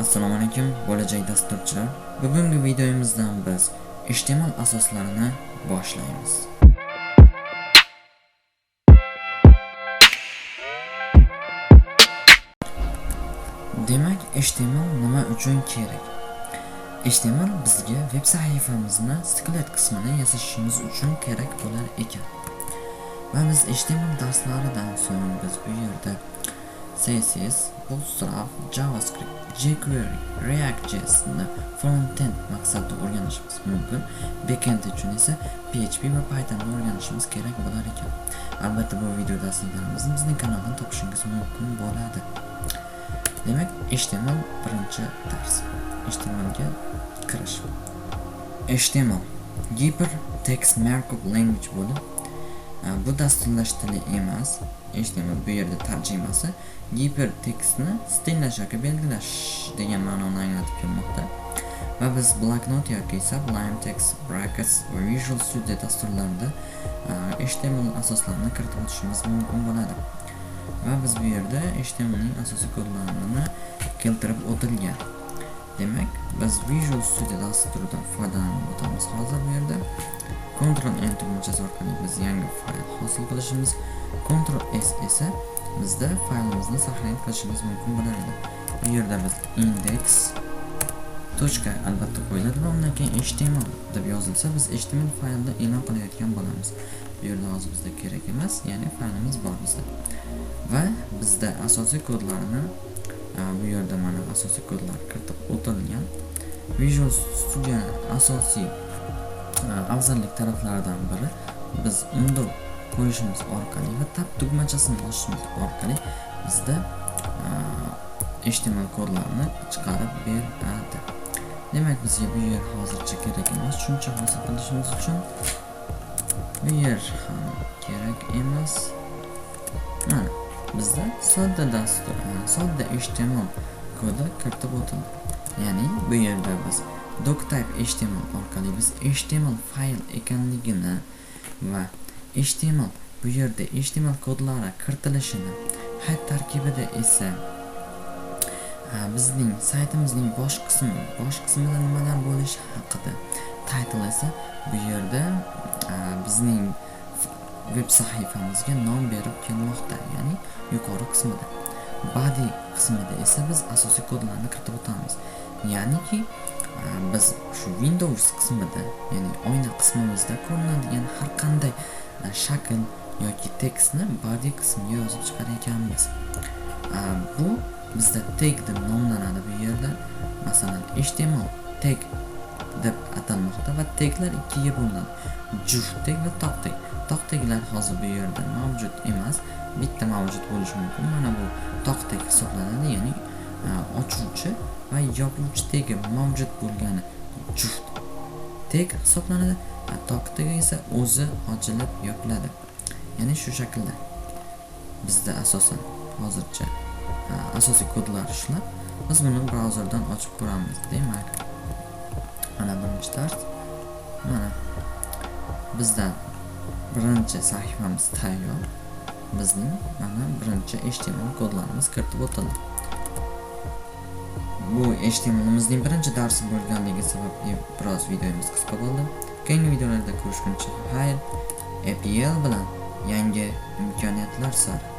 Assalomu alaykum bo'lajak dasturchilar. Bugungi videomizdan biz HTML asoslarini boshlaymiz. Demak, HTML nima uchun kerak? HTML bizga web sahifamizni skelet qismini yasashimiz uchun kerak bo'lar ekan. Va biz HTML darslaridan so'ng biz bu yerda CSS, Bootstrap, JavaScript, jQuery, React.js ni frontend maqsadida o'rganishimiz mumkin. Backend uchun esa PHP va Python ni o'rganishimiz kerak bo'lar ekan. Albatta bu video darslarimizni bizning kanaldan topishingiz mumkin bo'ladi. Demak, HTML birinchi dars. HTML ga kirish. HTML Hypertext Markup Language bo'lib, bu dasturlash tili emas. HTML bu yerda tarjimasi hypertekstni stillash yoki belgilash degan ma'noni anglatib kelmoqda. Va biz Blocknot yoki Sublime Text, Brackets va Visual Studio dasturlarida HTML asoslarini kiritib o'tishimiz mumkin bo'ladi. Va biz bu yerda HTML ning asosiy kodlarini keltirib o'tilgan. Demak, biz Visual Studio dasturidan foydalanib o'tamiz. Hozir bu yerda Ctrl+N tugmachasi orqali biz yangi fayl hosil qilishimiz, Ctrl+S esa bizda faylimizni saqlanib qolishimiz mumkin bo'lar edi. Bu yerda biz index tochka albatta qo'yiladi va undan keyin HTML deb yozilsa, biz HTML faylni e'lon qilayotgan bo'lamiz. Bu yerda hozir bizda kerak emas, ya'ni faylimiz bor bizda. Va bizda asosiy kodlarni bu yerda mana asosiy kodlar kiritib o'tilgan. Visual Studio asosiy afzallik taraflaridan biri biz undo qo'yishimiz orqali va tab tugmachasini bosishimiz orqali bizda HTML kodlarini chiqarib beradi. Demak, bizga bu yer hozircha kerak emas. Shuncha hosil qilishimiz uchun bu yer ham kerak emas. Mana bizda sodda dastur, sodda HTML kodi kiritib o'tildi. Ya'ni bu yerda biz doctype HTML orqali biz HTML fayl ekanligini va HTML bu yerda HTML kodlari kiritilishini, head tarkibida esa bizning saytimizning bosh qismida nimalar bo'lishi haqida, title esa bu yerda bizning web sahifamizga nom berib kelmoqda, ya'ni yuqori qismida. Body qismida esa biz asosiy kodlarni kiritib o'tamiz. Ya'niki biz shu Windows qismida, ya'ni oyna qismimizda ko'rinadigan har qanday shakl yoki tekstni body qismiga yozib chiqar ekanmiz. Bu bizda tag deb nomlanadi bu yerda. Masalan, HTML tag deb atalmoqda va taglar ikkiga bo'linadi. Juft tag va top tag. Top taglar hozir bu yerda mavjud emas, bitta mavjud bo'lishi mumkin. Mana bu top tag hisoblanadi, ya'ni ochuvchi va yopuvchi tagi mavjud bo'lgani juft tag hisoblanadi. Top tag esa o'zi ochilib yopiladi. Ya'ni shu shaklda. Bizda asosan hozircha asosiy kodlar ishlab, biz buni brauzerdan ochib ko'ramiz. Demak, mana birinchi dars. Mana bizda birinchi sahifamiz tayyor. Bizning mana birinchi HTML kodlarimiz kiritib o'tildi. Bu HTMLimizning birinchi darsi bo'lganligi sababli biroz videomiz qisqa bo'ldi. Keyingi videolarda ko'rishguncha xayr. APL bilan yangi imkoniyatlar sari.